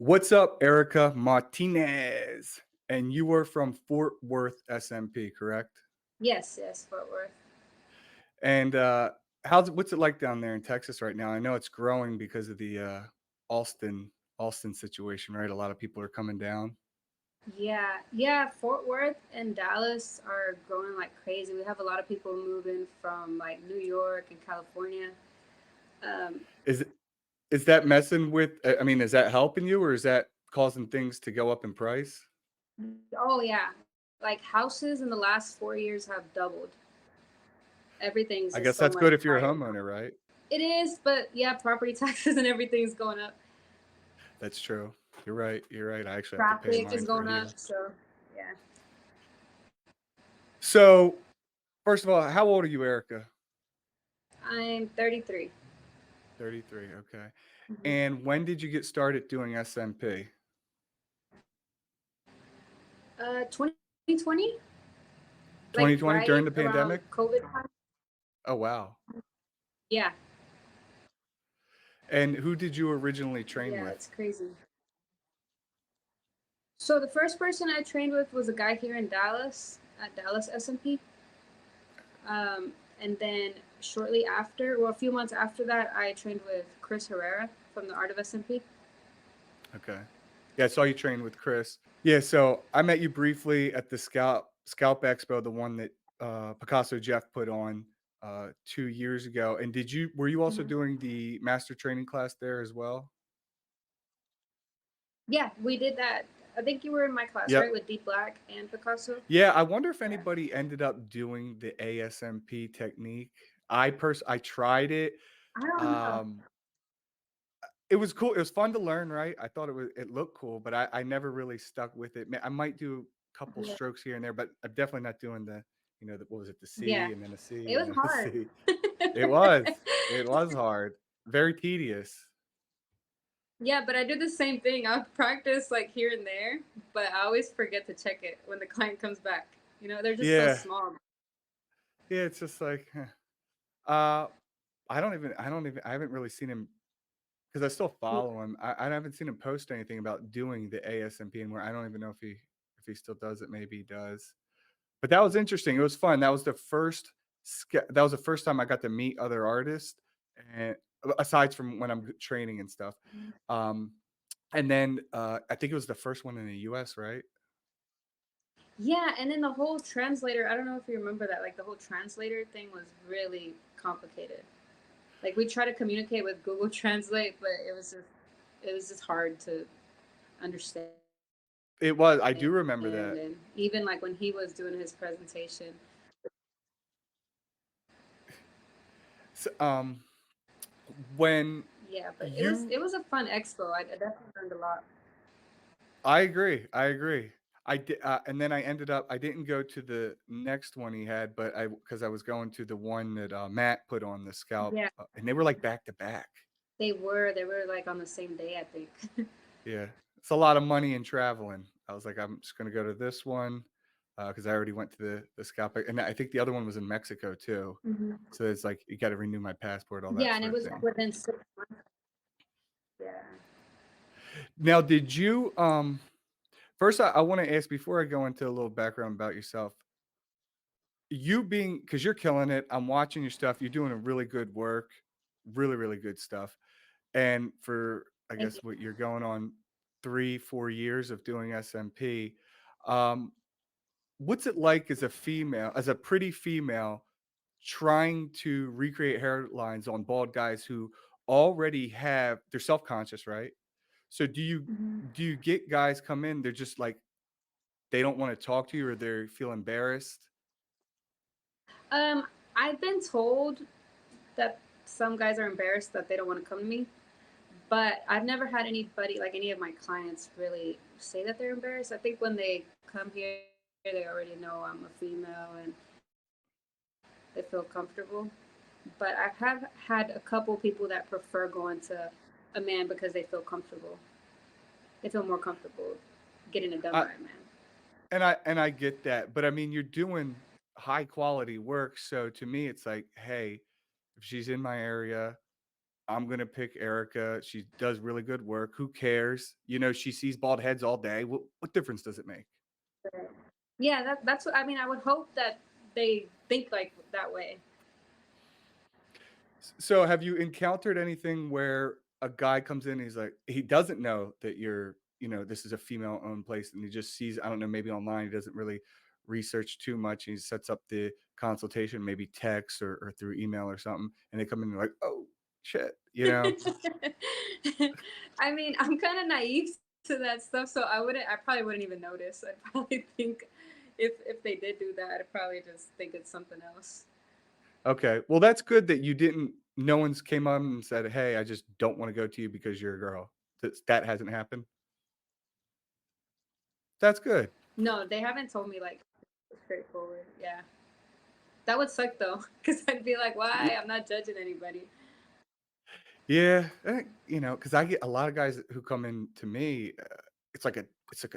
What's up, Erika Martinez? And you were from Fort Worth SMP, correct? Yes, yes, Fort Worth. And what's it like down there in Texas right now? I know it's growing because of the Alston Alston situation, right? A lot of people are coming down. Yeah, yeah, Fort Worth and Dallas are growing like crazy. We have a lot of people moving from like New York and California. Um, Is it is that messing with? I mean, is that helping you, or is that causing things to go up in price? oh yeah, like houses in the last 4 years have doubled. Everything's I just guess so that's much good if you're a higher now. homeowner, right? It is, but yeah, property taxes and everything's going up. That's true. You're right. You're right. I actually have to pay Traffic is mine for going up, here. so yeah. So, first of all, how old are you, Erica? I'm 33. 33. Okay. Mhm. And when did you get started doing SMP? 2020, like 2020 during right the around pandemic? COVID time. Oh, wow. Yeah, And who did you originally train yeah, with? it's crazy. So the first person I trained with was a guy here in Dallas at Dallas SMP. And then shortly after, well, a few months after that, I trained with Chris Herrera from the Art of SMP. Okay. Yeah, I saw you train with Chris. Yeah, so I met you briefly at the Scalp Expo, the one that Picasso Jeff put on 2 years ago. And were you also Mhm. doing the master training class there as well? Yeah, we did that. I think you were in my class, Yep. right, with Deep Black and Picasso. Yeah, I wonder if Yeah. anybody ended up doing the ASMP technique. I tried it. I don't know. Um, it was cool. It was fun to learn, right? It looked cool, but I never really stuck with it. I might do a couple Yeah. strokes here and there, but I'm definitely not doing what was it, the Yeah. C and then a C It and was then a hard. C. It was. It was hard. Very tedious. Yeah, but I do the same thing. I'll practice like here and there, but I always forget to check it when the client comes back. They're just so Yeah. small. Yeah, it's just like, I haven't really seen him because I still follow him. I haven't seen him post anything about doing the ASMP anymore. I don't even know if he still does it. Maybe he does. But that was interesting. It was fun. That was the first time I got to meet other artists, and aside from when I'm training and stuff. Um, and then I think it was the first one in the US, right? Yeah, and then the whole translator, I don't know if you remember that, like the whole translator thing was really complicated. Like we tried to communicate with Google Translate, but it was just hard to understand. It was. I do And remember that. then even like when he was doing his presentation. So, when Yeah, but it was you it was a fun expo. I definitely learned a lot. I agree, I agree. And then I didn't go to the next one he had, but because I was going to the one that, Matt put on the scalp, Yeah, and they were, like, back to back. they were like on the same day, I think. Yeah. It's a lot of money in traveling. I was like, "I'm just gonna go to this one," because I already went to the scalp, and I think the other one was in Mexico too. Mhm. So it's like, you gotta renew my passport, all that Yeah, and it sort of was thing. within 6 months. Yeah. Now did you, first I wanna ask before I go into a little background about yourself, you being because you're killing it. I'm watching your stuff. You're doing a really good work, really, really good stuff. And for I Thank you. guess what you're going on 3, 4 years of doing SMP, um, what's it like as a female, as a pretty female, trying to recreate hairlines on bald guys who already have they're self-conscious, right? So Mhm. do you get guys come in, they're just like they don't want to talk to you or they feel embarrassed? Um, I've been told that some guys are embarrassed that they don't want to come to me, but I've never had anybody, like any of my clients, really say that they're embarrassed. I think when they come here, they already know I'm a female and they feel comfortable. But I have had a couple people that prefer going to a man because they feel comfortable. They feel more comfortable getting it done I by a man. and I get that, but I mean, you're doing high quality work, so to me, it's like, "Hey, if she's in my area, I'm gonna pick Erica. She does really good work. Who cares? You know, she sees bald heads all day. What difference does it make? Right. Yeah, that's what I mean. I would hope that they think like that way. So have you encountered anything where a guy comes in, he's like, he doesn't know that you're, you know, this is a female owned place and he just sees, I don't know, maybe online, he doesn't really research too much. He sets up the consultation, maybe text or through email or something, and they come in and they're like, oh shit, you know? I mean, I'm kind of naive to that stuff, so I probably wouldn't even notice. I'd probably think if they did do that, I'd probably just think it's something else. Okay. Well, that's good that you didn't, no one's came on and said, hey, I just don't want to go to you because you're a girl. That hasn't happened. That's good. No, they haven't told me like straightforward. Yeah, that would suck though, because I'd be like, why? I'm not judging anybody. Yeah, you know, because I get a lot of guys who come in to me. It's like a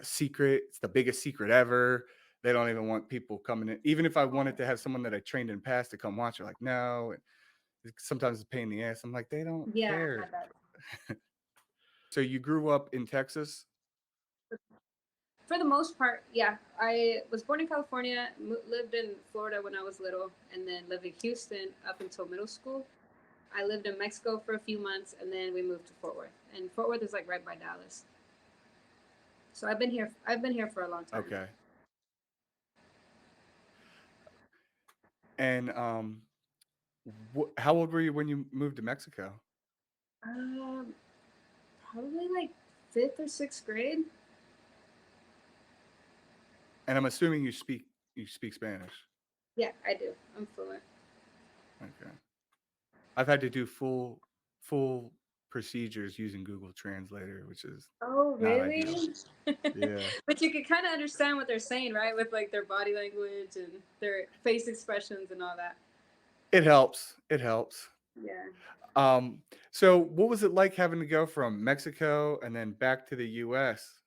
secret. It's the biggest secret ever. They don't even want people coming in. Even if I wanted to have someone that I trained in the past to come watch, they're like, no. And sometimes it's a pain in the ass. I'm like, they don't Yeah, I care. had that. So you grew up in Texas? For the most part, yeah. I was born in California, lived in Florida when I was little, and then lived in Houston up until middle school. I lived in Mexico for a few months, and then we moved to Fort Worth. And Fort Worth is like right by Dallas. So I've been here. I've been here for a long time. Okay. And how old were you when you moved to Mexico? Um, Probably like fifth or sixth grade. And I'm assuming you speak Spanish. Yeah, I do. I'm fluent. Okay. I've had to do full procedures using Google Translator, which is Oh, not ideal. really? Yeah. But you can kind of understand what they're saying, right? With like their body language and their face expressions and all that. It helps. It helps. Yeah. Um, so what was it like having to go from Mexico and then back to the US?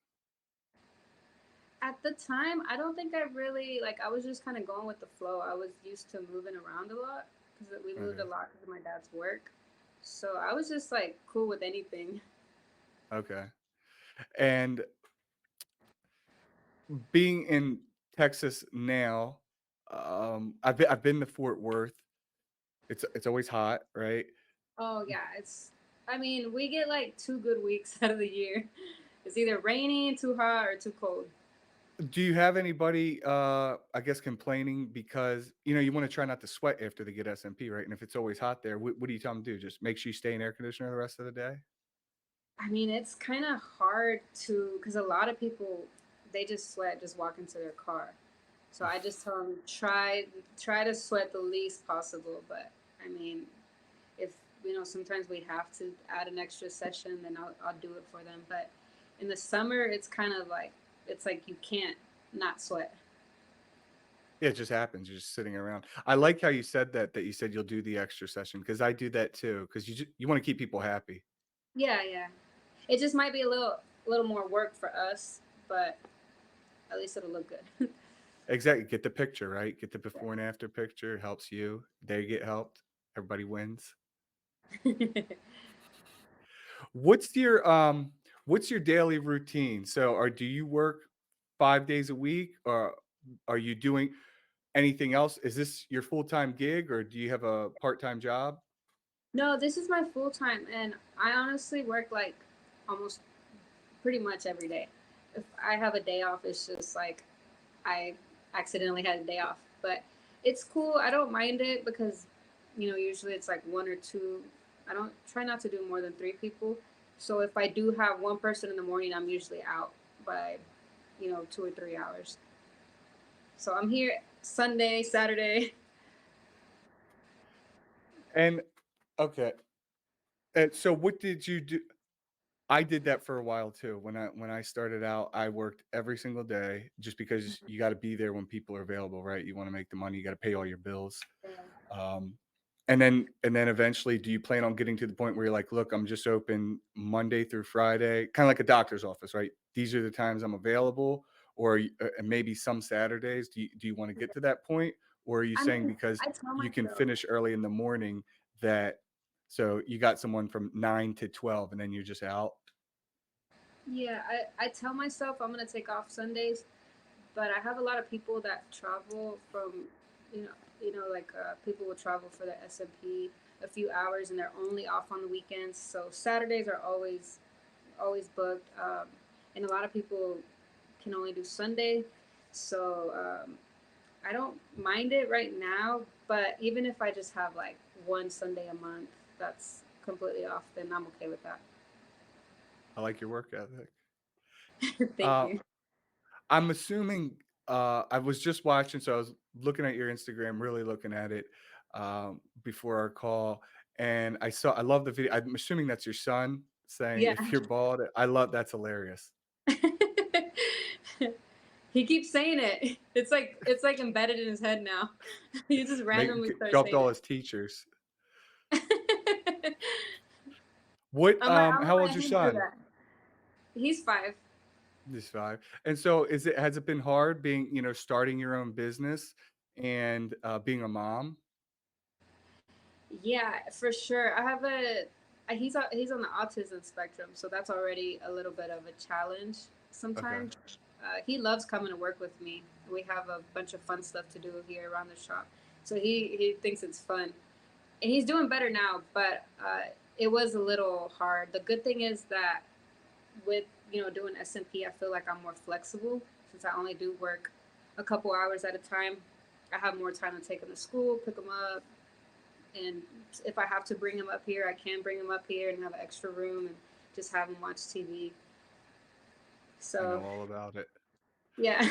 At the time, I don't think I really like. I was just kind of going with the flow. I was used to moving around a lot because we moved a Okay. lot because of my dad's work. So I was just like cool with anything. Okay. And being in Texas now, I've been to Fort Worth. It's always hot, right? Oh yeah, it's. I mean, we get like 2 good weeks out of the year. It's either rainy, too hot, or too cold. Do you have anybody, I guess, complaining because you know you want to try not to sweat after they get SMP, right? And if it's always hot there, what do you tell them to do? Just make sure you stay in air conditioner the rest of the day. I mean, it's kind of hard to because a lot of people they just sweat just walking to their car. So I just tell them try to sweat the least possible. But I mean, if sometimes we have to add an extra session, then I'll do it for them. But in the summer, it's kind of like it's like you can't not sweat. Yeah, it just happens. You're just sitting around. I like how you said that you said you'll do the extra session because I do that too. Because you want to keep people happy. Yeah, yeah. It just might be a little more work for us, but at least it'll look good. Exactly. Get the picture, right? Get the before and after picture. Helps you. They get helped. Everybody wins. Yeah. What's your what's your daily routine? So, or do you work 5 days a week, or are you doing anything else? Is this your full-time gig, or do you have a part-time job? No, this is my full time, and I honestly work like almost pretty much every day. If I have a day off, it's just like I accidentally had a day off, but it's cool. I don't mind it because usually it's like one or two. I don't try not to do more than three people. So if I do have one person in the morning, I'm usually out by 2 or 3 hours. So I'm here Sunday, Saturday. And okay. And so what did you do? I did that for a while too. When I started out, I worked every single day just because you got to be there when people are available, right? You want to make the money, you got to pay all your bills. Um, and then eventually, do you plan on getting to the point where you're like, look, I'm just open Monday through Friday, kind of like a doctor's office, right? These are the times I'm available, or and maybe some Saturdays. Do you want to get to that point, or are you I saying mean, because I tell you can myself finish early in the morning that So you got someone from 9 to 12 and then you're just out. Yeah, I tell myself I'm gonna take off Sundays, but I have a lot of people that travel from, you know, like people will travel for their SMP a few hours, and they're only off on the weekends. So Saturdays are always booked, and a lot of people can only do Sunday. So I don't mind it right now, but even if I just have like one Sunday a month, that's completely off, then I'm okay with that. I like your work ethic. Thank Uh, you. I'm assuming, I was just watching, so I was looking at your Instagram, really looking at it, before our call, and I love the video. I'm assuming that's your son saying, Yeah. "If you're bald," I love that's hilarious. He keeps saying it. It's like embedded in his head now. He just randomly starts Dropped saying all it. his teachers. What, I'm gonna how old's let your him do son? that. He's 5. This 5. And so has it been hard being, starting your own business and, being a mom? Yeah, for sure. I have he's on the autism spectrum, so that's already a little bit of a challenge Okay. sometimes. He loves coming to work with me. We have a bunch of fun stuff to do here around the shop, so he thinks it's fun, and he's doing better now. But it was a little hard. The good thing is that with doing SMP, I feel like I'm more flexible since I only do work a couple hours at a time. I have more time to take him to school, pick him up, and if I have to bring him up here, I can bring him up here and have an extra room and just have him watch TV. I So know all about it. yeah.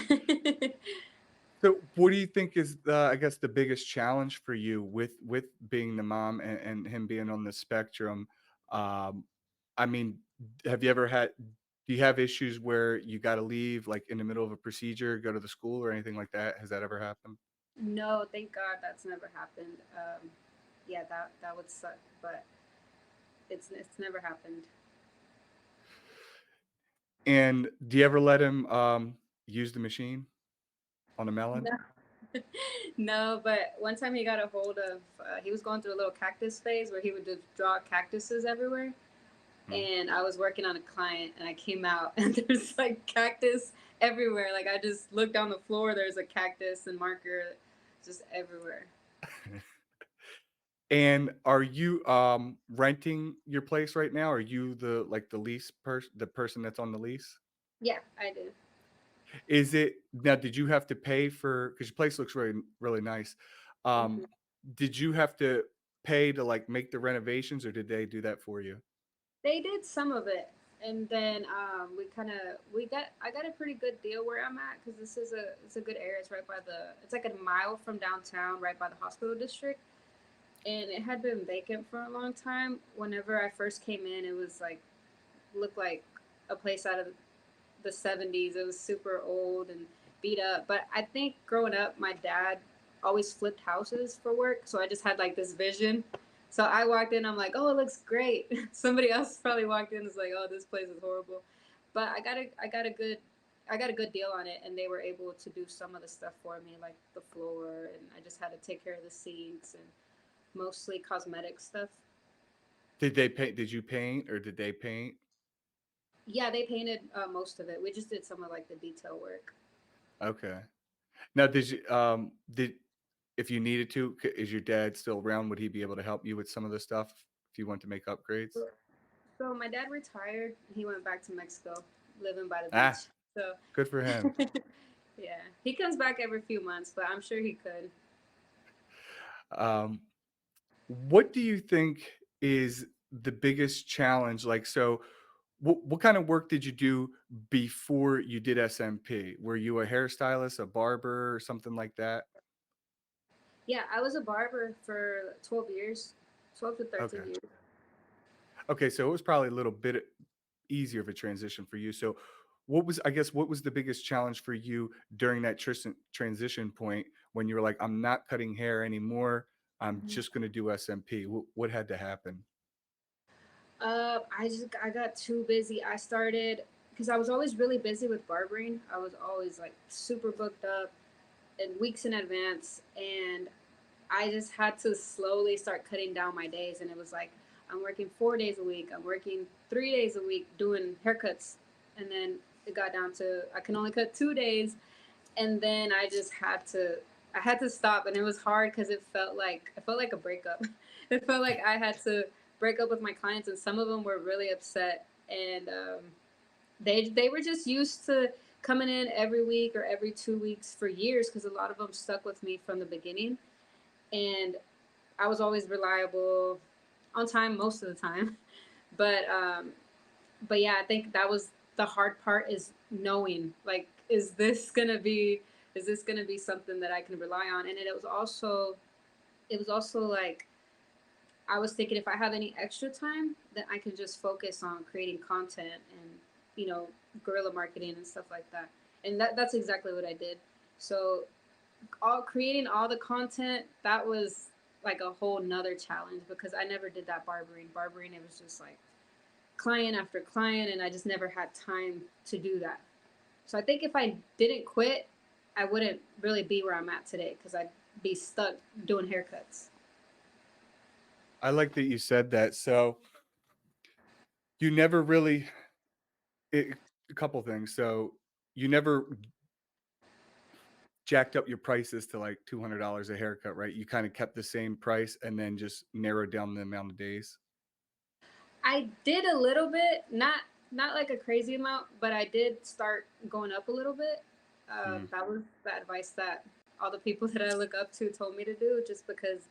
So what do you think is I guess the biggest challenge for you with being the mom and him being on the spectrum? Um, I mean, have you ever had do you have issues where you got to leave like in the middle of a procedure, go to the school or anything like that? Has that ever happened? No, thank God that's never happened. Yeah, that would suck, but it's never happened. And do you ever let him use the machine on a melon? No. No, but one time he got a hold of he was going through a little cactus phase where he would just draw cactuses everywhere, Hmm. and I was working on a client, and I came out and there's like cactus everywhere. Like I just looked down the floor, there's a cactus and marker just everywhere. And are you renting your place right now? Are you the lease person, the person that's on the lease? Yeah, I do. Is it now, did you have to pay for because your place looks really, really nice. Um, Mhm. did you have to pay to like make the renovations or did they do that for you? They did some of it, and then we got I got a pretty good deal where I'm at because this is it's a good area. It's right by the it's like a mile from downtown, right by the hospital district, and it had been vacant for a long time. Whenever I first came in, it was like looked like a place out of the 70s. It was super old and beat up. But I think growing up, my dad always flipped houses for work. So I just had like this vision. So I walked in, I'm like, oh, it looks great. Somebody else probably walked in and was like, oh, this place is horrible. But I got a good deal on it, and they were able to do some of the stuff for me, like the floor, and I just had to take care of the sinks and mostly cosmetic stuff. Did they paint? Did you paint or did they paint? Yeah, they painted most of it. We just did some of like the detail work. Okay. Now, did if you needed to, is your dad still around? Would he be able to help you with some of the stuff if you want to make upgrades? So my dad retired. He went back to Mexico, living by the Ah, beach. So good for him. yeah, he comes back every few months, but I'm sure he could. Um, what do you think is the biggest challenge? Like, so what kind of work did you do before you did SMP? Were you a hairstylist, a barber, or something like that? Yeah, I was a barber for 12 years, 12 to Okay. 13 years. Okay, so it was probably a little bit easier of a transition for you. So I guess what was the biggest challenge for you during that transition point when you were like, I'm not cutting hair anymore. I'm Mhm. just going to do SMP. What had to happen? I got too busy. I started because I was always really busy with barbering. I was always like super booked up and weeks in advance, and I just had to slowly start cutting down my days. And it was like, I'm working 4 days a week, I'm working 3 days a week doing haircuts. And then it got down to I can only cut 2 days. And then I had to stop. And it was hard because it felt like a breakup. It felt like I had to break up with my clients, and some of them were really upset. And they were just used to coming in every week or every 2 weeks for years, because a lot of them stuck with me from the beginning. And I was always reliable, on time most of the time. But yeah, I think that was the hard part, is knowing, like, is this gonna be something that I can rely on? And it was also like, I was thinking, if I have any extra time, then I can just focus on creating content and, you know, guerrilla marketing and stuff like that. And that's exactly what I did. So all creating all the content, that was like a whole nother challenge, because I never did that barbering. It was just like client after client, and I just never had time to do that. So I think if I didn't quit, I wouldn't really be where I'm at today, because I'd be stuck doing haircuts. I like that you said that. So you never really it, a couple things. So you never jacked up your prices to like $200 a haircut, right? You kind of kept the same price and then just narrowed down the amount of days. I did a little bit, not like a crazy amount, but I did start going up a little bit. Mm. That was the advice that all the people that I look up to told me to do, just because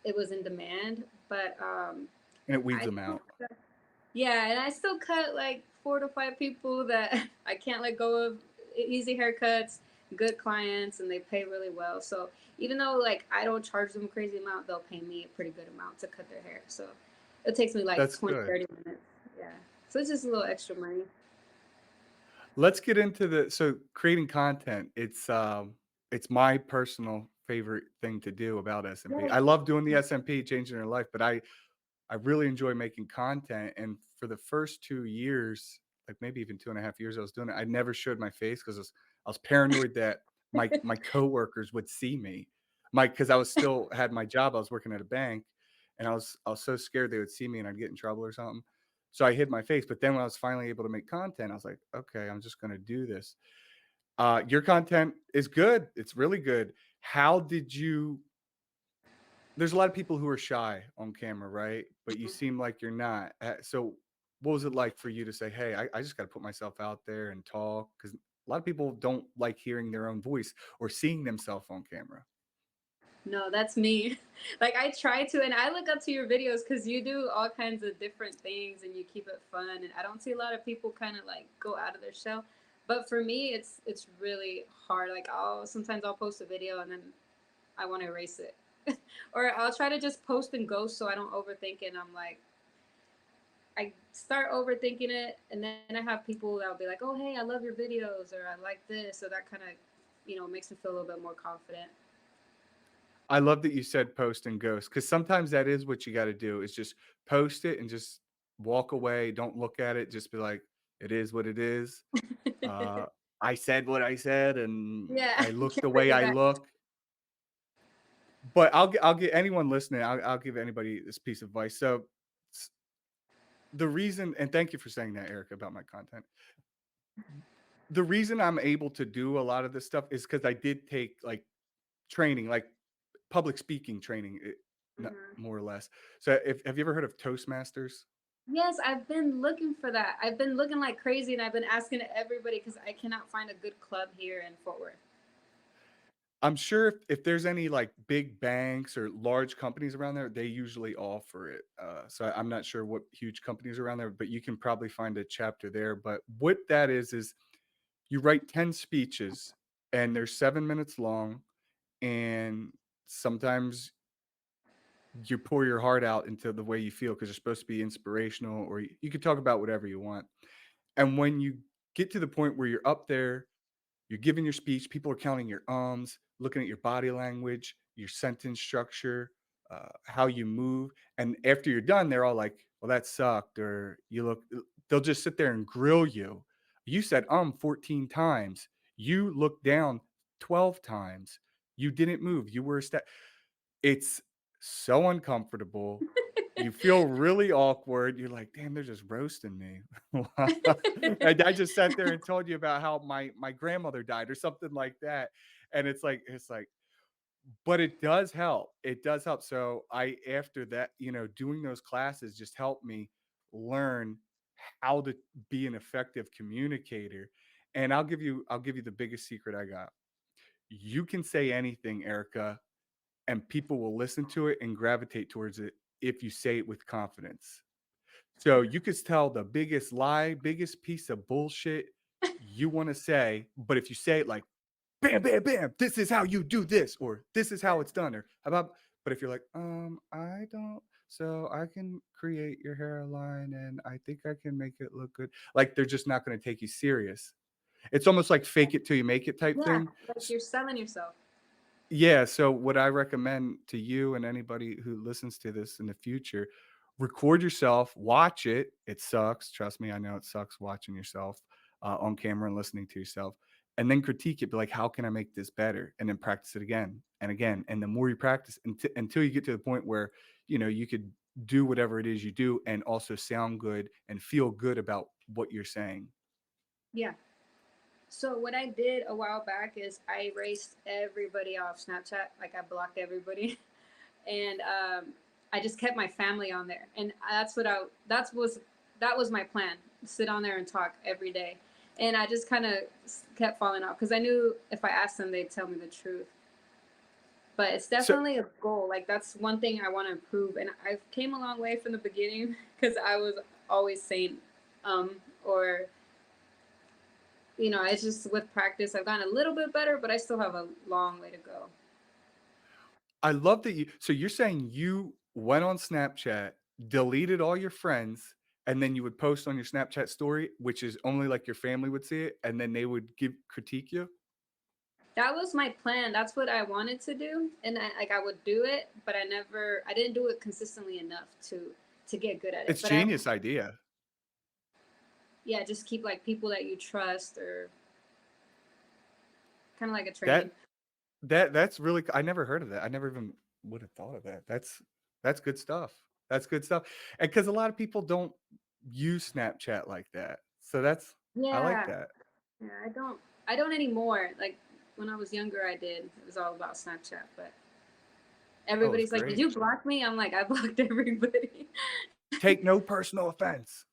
it was in demand. But And it weeds I them still out. yeah, and I still cut like 4 to 5 people that I can't let go of. Easy haircuts, good clients, and they pay really well. So even though like I don't charge them a crazy amount, they'll pay me a pretty good amount to cut their hair. So it takes me like That's 20, good. 30 minutes. Yeah. So it's just a little extra money. Let's get into the so creating content. It's my personal favorite thing to do about SMP. Yeah. I love doing the SMP, changing their life, but I really enjoy making content. And for the first 2 years, like maybe even 2.5 years, I was doing it. I never showed my face because I was paranoid that my coworkers would see me. Because I was still had my job. I was working at a bank, and I was so scared they would see me and I'd get in trouble or something. So I hid my face. But then when I was finally able to make content, I was like, okay, I'm just gonna do this. Your content is good. It's really good. How did you there's a lot of people who are shy on camera, right? But you seem like you're not. So, what was it like for you to say, "Hey, I just got to put myself out there and talk"? Because a lot of people don't like hearing their own voice or seeing themselves on camera. No, that's me. Like I try to, and I look up to your videos because you do all kinds of different things and you keep it fun. And I don't see a lot of people kind of like go out of their shell. But for me, it's really hard. Like I'll post a video and then I want to erase it, or I'll try to just post and ghost so I don't overthink it. And I'm like, I start overthinking it, and then I have people that'll be like, "Oh, hey, I love your videos," or "I like this," so that kind of, makes me feel a little bit more confident. I love that you said post and ghost because sometimes that is what you got to do is just post it and just walk away. Don't look at it. Just be like, "It is what it is." Uh, I said what I said, and Yeah, I you look the can't bring way it I back. look. But I'll get anyone listening. I'll give anybody this piece of advice. So the reason and thank you for saying that, Erica, about my content. The reason I'm able to do a lot of this stuff is because I did take, like, training, like, public speaking training, not Mhm. more or less. So, if have you ever heard of Toastmasters? Yes, I've been looking for that. I've been looking like crazy, and I've been asking everybody because I cannot find a good club here in Fort Worth. I'm sure if there's any, like, big banks or large companies around there, they usually offer it. So I'm not sure what huge companies are around there, but you can probably find a chapter there. But what that is you write 10 speeches, and they're 7 minutes long, and sometimes you pour your heart out into the way you feel because 'cause you're supposed to be inspirational or you could talk about whatever you want. And when you get to the point where you're up there, you're giving your speech, people are counting your ums, looking at your body language, your sentence structure, how you move, and after you're done, they're all like, "Well, that sucked," or "You look" they'll just sit there and grill you. "You said 14 times. You looked down 12 times. You didn't move. You were a It's so uncomfortable. You feel really awkward. You're like, "Damn, they're just roasting me." And I just sat there and told you about how my grandmother died or something like that, and it's like but it does help. It does help. So I after that, doing those classes just helped me learn how to be an effective communicator. And I'll give you the biggest secret I got. You can say anything, Erica, and people will listen to it and gravitate towards it if you say it with confidence. So you could tell the biggest lie, biggest piece of bullshit you want to say, but if you say it like bam, bam, bam, this is how you do this, or this is how it's done, or how about, but if you're like, I don't, so I can create your hairline and I think I can make it look good. Like they're just not going to take you serious. It's almost like fake it till you make it type Yeah, thing. like you're selling yourself. Yeah, so what I recommend to you and anybody who listens to this in the future, record yourself, watch it. It sucks. Trust me, I know it sucks watching yourself on camera and listening to yourself, and then critique it. Be like, how can I make this better? And then practice it again and again. And the more you practice, until you get to the point where you could do whatever it is you do and also sound good and feel good about what you're saying. Yeah. So what I did a while back is I erased everybody off Snapchat. Like I blocked everybody, and I just kept my family on there. And that was my plan. Sit on there and talk every day. And I just kind of kept falling off because I knew if I asked them, they'd tell me the truth. But it's So definitely a goal. Like that's one thing I want to improve. And I came a long way from the beginning because I was always saying or it's just with practice I've gotten a little bit better, but I still have a long way to go. I love that so you're saying you went on Snapchat, deleted all your friends, and then you would post on your Snapchat story, which is only like your family would see it, and then they would give critique you? That was my plan. That's what I wanted to do, and I would do it, but I didn't do it consistently enough to get good at it. It's But I genius idea. yeah, just keep like people that you trust or kind of like a training. That that's really I never heard of that. I never even would have thought of that. That's good stuff. That's good stuff. And because a lot of people don't use Snapchat like that. So I like Yeah. that. Yeah, I don't anymore. Like when I was younger I did. It was all about Snapchat, but Oh, it's everybody's like, "Did great. you block me?" I'm like, "I blocked everybody." Take no personal offense.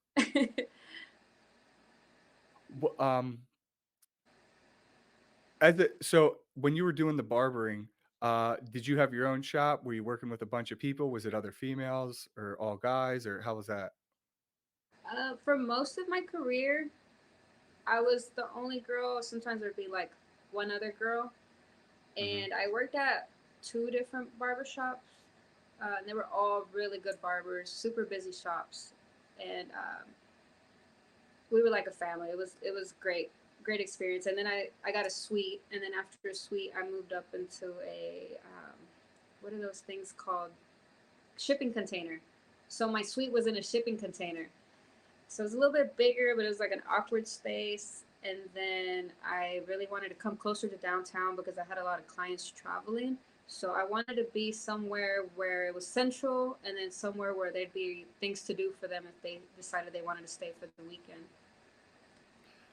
So when you were doing the barbering, did you have your own shop? Were you working with a bunch of people? Was it other females or all guys, or how was that? For most of my career, I was the only girl. Sometimes there'd be like one other girl, Mhm. and I worked at two different barbershops. And they were all really good barbers, super busy shops, and we were like a family. It was great experience. And then I got a suite, and then after a suite, I moved up into a what are those things called? Shipping container. So my suite was in a shipping container. So it was a little bit bigger, but it was like an awkward space. And then I really wanted to come closer to downtown because I had a lot of clients traveling. So I wanted to be somewhere where it was central and then somewhere where there'd be things to do for them if they decided they wanted to stay for the weekend.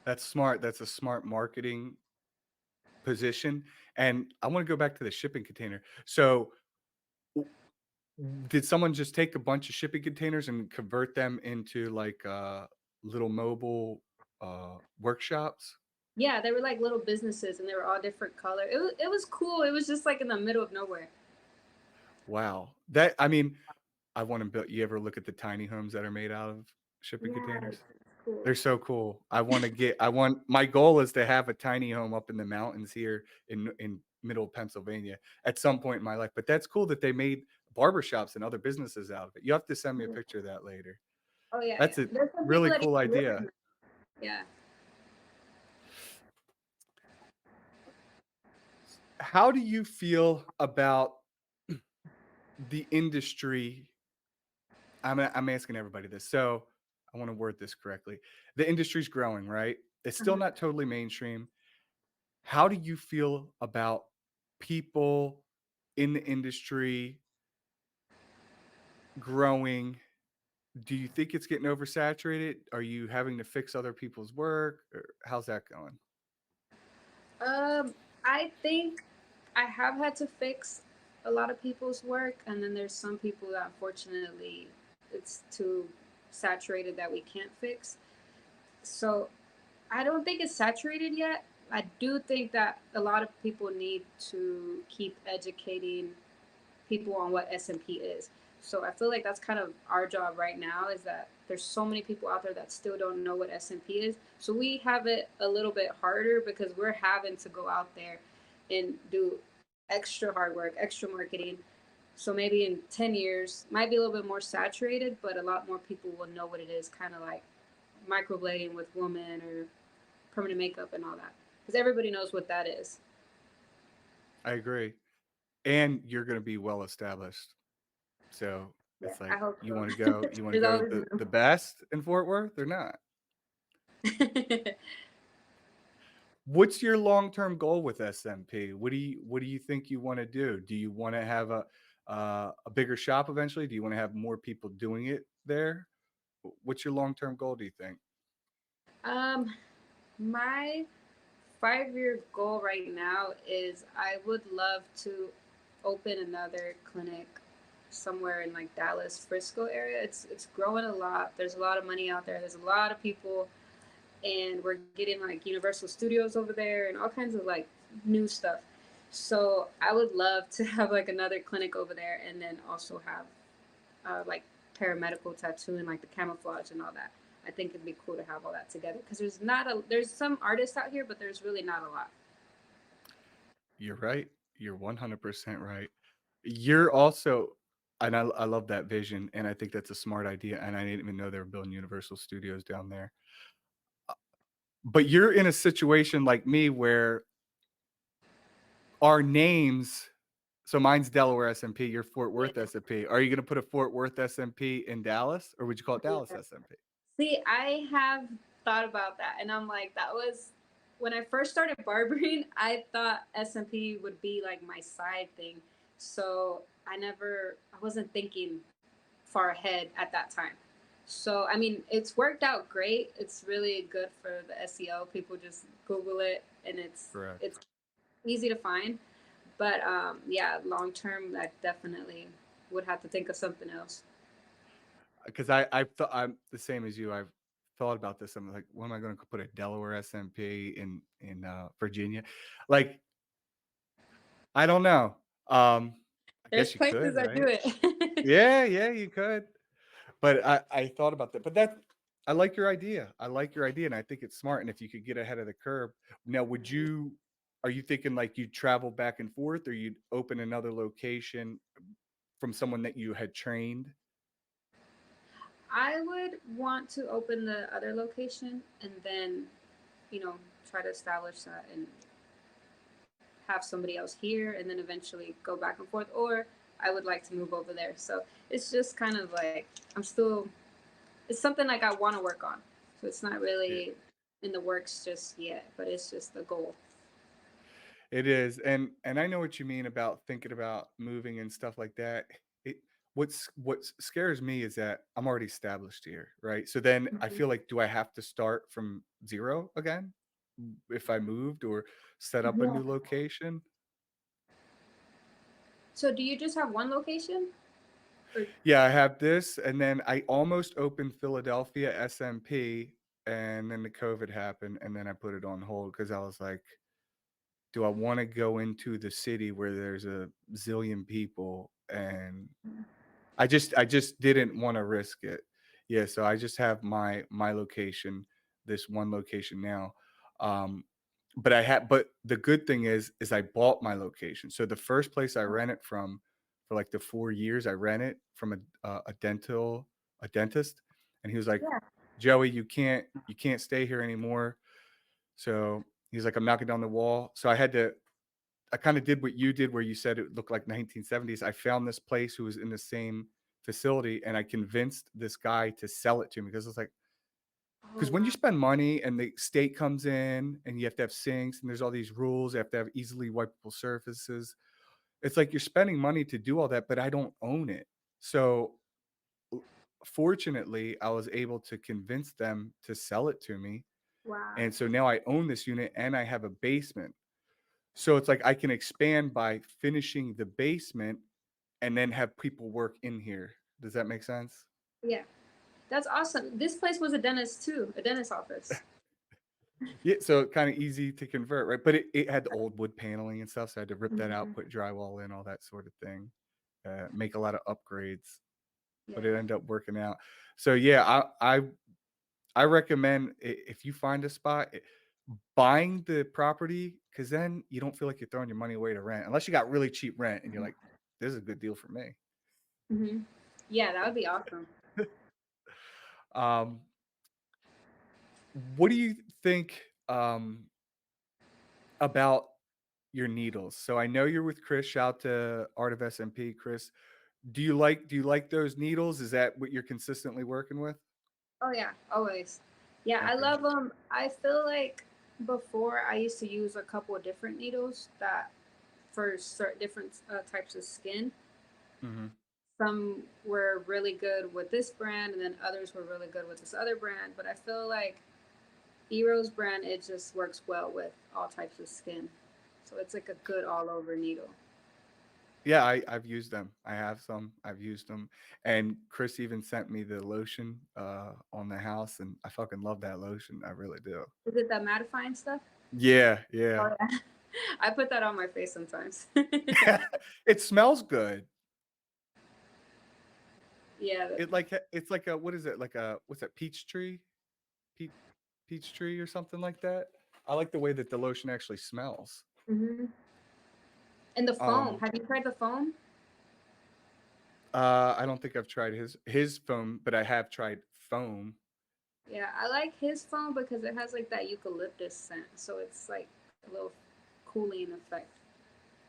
That's smart. That's a smart marketing position. And I want to go back to the shipping container. So, w- did someone just take a bunch of shipping containers and convert them into like little mobile workshops? Yeah, they were like little businesses and they were all different color. It was cool. It was just like in the middle of nowhere. Wow. That I mean, I want to build. You ever look at the tiny homes that are made out of shipping Yeah, containers? it's cool. They're so cool. My goal is to have a tiny home up in the mountains here in middle Pennsylvania at some point in my life. But that's cool that they made barbershops and other businesses out of it. You have to send me a Yeah. picture of that later. Oh yeah, That's yeah. a There's some people really that cool even live in idea. them. Yeah. How do you feel about the industry? I'm asking everybody this. So I want to word this correctly. The industry's growing, right? It's still Mhm. not totally mainstream. How do you feel about people in the industry, growing. Do you think it's getting oversaturated? Are you having to fix other people's work? Or how's that going? Um, I think I have had to fix a lot of people's work, and then there's some people that unfortunately it's too saturated that we can't fix. So I don't think it's saturated yet. I do think that a lot of people need to keep educating people on what SMP is. So I feel like that's kind of our job right now is that there's so many people out there that still don't know what SMP is. So we have it a little bit harder because we're having to go out there and do extra hard work, extra marketing. So maybe in 10 years, might be a little bit more saturated, but a lot more people will know what it is, kind of like microblading with women or permanent makeup and all that. Because everybody knows what that is. I agree. And you're going to be well established. So Yeah, it's I like hope you so. want to go, you want to There's go always the best in Fort Worth or not? room. What's your long-term goal with SMP? What do you think you want to do? Do you want to have a bigger shop eventually? Do you want to have more people doing it there? What's your long-term goal, do you think? um, my 5-year goal right now is I would love to open another clinic somewhere in like Dallas, Frisco area. It's growing a lot. There's a lot of money out there. There's a lot of people, and we're getting like Universal Studios over there and all kinds of like new stuff. So I would love to have like another clinic over there, and then also have like paramedical tattooing, like the camouflage and all that. I think it'd be cool to have all that together because there's some artists out here, but there's really not a lot. You're right. You're 100% right. You're also, and I love that vision, and I think that's a smart idea. And I didn't even know they were building Universal Studios down there. But you're in a situation like me where our names, so mine's Delaware SMP, you're Fort Yeah. Worth SMP. Are you going to put a Fort Worth SMP in Dallas, or would you call it Dallas Yeah. SMP? See, I have thought about that, and I'm like, that was when I first started barbering. I thought SMP would be like my side thing, so I wasn't thinking far ahead at that time. So I mean, it's worked out great. It's really good for the SEO. People just Google it, and Correct. it's easy to find. But yeah, long term, I definitely would have to think of something else. Because I thought I'm the same as you. I've thought about this. I'm like, when am I going to put a Delaware SMP in Virginia? Like, I don't know. I There's guess you places could, that do right? it. Yeah, yeah, you could. But I thought about that. But that I like your idea. I like your idea, and I think it's smart. And if you could get ahead of the curve, now would you? Are you thinking like you'd travel back and forth, or you'd open another location from someone that you had trained? I would want to open the other location and then, try to establish that and have somebody else here and then eventually go back and forth. Or I would like to move over there. So it's just kind of like it's something like I want to work on. So it's not Yeah, really in the works just yet, but it's just a goal. it is, and I know what you mean about thinking about moving and stuff like that. It what scares me is that I'm already established here, right? So then I Mhm. feel like, do I have to start from zero again if I moved or set up a Yeah. new location? So do you just have one location? Or Yeah, I have this, and then I almost opened Philadelphia SMP, and then the COVID happened, and then I put it on hold because I was like, do I want to go into the city where there's a zillion people? And I just didn't want to risk it. Yeah, so I just have my location, this one location now. Um, but the good thing is I bought my location. So the first place I rented from for like the 4 years, I rented from a dentist, and he was like, yeah. Joey, you can't stay here anymore. So he's like, I'm knocking down the wall. So I kind of did what you did, where you said it looked like 1970s. I found this place who was in the same facility, and I convinced this guy to sell it to me because it's like, Oh because when you wow. spend money and the state comes in and you have to have sinks and there's all these rules, you have to have easily wipeable surfaces. it's like you're spending money to do all that, but I don't own it. So l- fortunately, I was able to convince them to sell it to me. Wow. And so now I own this unit and I have a basement. So it's like I can expand by finishing the basement and then have people work in here. Does that make sense? Yeah. That's awesome. This place was a dentist too, a dentist office. Yeah, so kind of easy to convert, right? But it had the old wood paneling and stuff, so I had to rip that out, Mhm. put drywall in, all that sort of thing. Make a lot of upgrades, but it Yeah. ended up working out. So yeah, I recommend if you find a spot, buying the property because then you don't feel like you're throwing your money away to rent, unless you got really cheap rent and you're like, this is a good deal for me. Hmm. Yeah, that would be awesome. Um, what do you think about your needles? So I know you're with Chris. Shout out to Art of SMP, Chris. Do you like those needles? Is that what you're consistently working with? Oh yeah, always. Yeah, I Okay. love them. I feel like before I used to use a couple of different needles that for certain different types of skin. Hmm. Some were really good with this brand, and then others were really good with this other brand. But I feel like Ero's brand, it just works well with all types of skin. So it's like a good all over needle. Yeah, I've used them. I have some. I've used them, and Chris even sent me the lotion on the house, and I fucking love that lotion. I really do. Is it that mattifying stuff? Yeah, Oh yeah. yeah. I put that on my face sometimes. It smells good. Yeah. It's like a what is it? Like a what's that? Peach tree? Pe- Peach tree or something like that. I like the way that the lotion actually smells. Hmm. And the foam. Um, Have you tried the foam? I don't think I've tried his foam, but I have tried foam. Yeah, I like his foam because it has like that eucalyptus scent, so it's like a little cooling effect.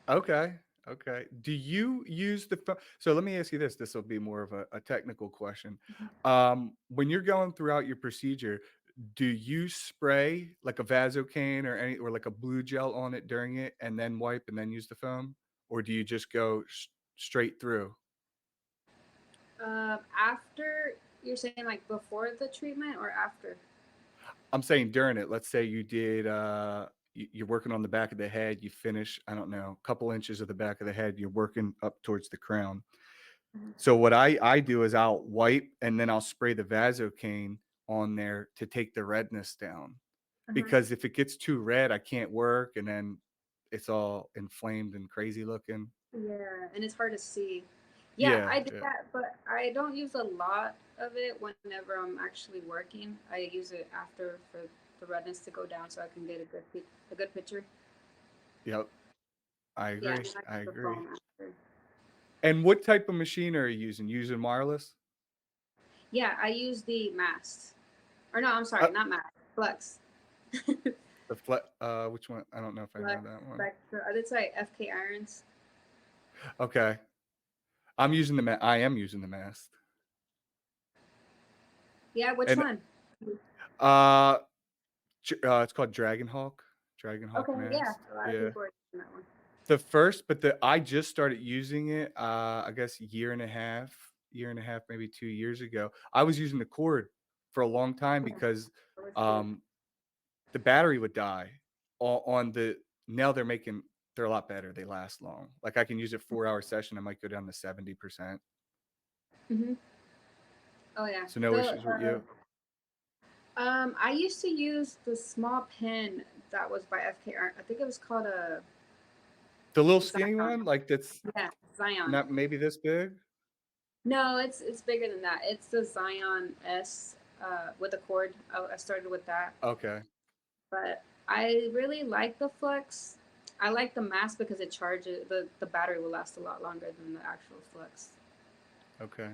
Okay. Okay. Do you use the phone? So let me ask you this. This will be more of a technical question. When you're going throughout your procedure, do you spray like a Vasocaine or any or like a blue gel on it during it and then wipe and then use the foam? Or do you just go straight through? After you're saying like before the treatment or after? I'm saying during it. Let's say you did you're working on the back of the head, you finish, I don't know, a couple inches of the back of the head, you're working up towards the crown. Mhm. So what I do is I'll wipe and then I'll spray the Vasocaine on there to take the redness down. Uh-huh. Because if it gets too red, I can't work and then it's all inflamed and crazy looking. Yeah, and it's hard to see. Yeah, Yeah, I do yeah. that, but I don't use a lot of it whenever I'm actually working. I use it after for the redness to go down so I can get a good picture. Yep. I Yeah, agree. and I I use the agree. foam after. And what type of machine are you using? Using wireless? Yeah, I use the mast. Or no, I'm Uh, sorry, not mast. Flux. which one? I don't know if I know Flux that one. Spectra. It's like FK irons. Okay. I am using the mast. Yeah, which And one? uh it's called Dragon Hawk. Dragon Hawk Okay, yeah, mast. a lot of Yeah. people are using that one. The first, but the I just started using it, I guess year and a half, maybe 2 years ago. I was using the cord for a long time Yeah, because, that was good. um, the battery would die on the now they're a lot better, they last long. Like, I can use a 4-hour session, I might go down to 70%. Hmm. Oh yeah, So no the issues with you? I used to use the small pen that was by FK Iron. I think it was called a The little skinny Zion. one, like, that's Yeah, Zion. not maybe this big? No, it's bigger than that. It's the Zion S with a cord. I started with that, Okay, but I really like the Flex. I like the mask because it charges the battery will last a lot longer than the actual Flex. okay.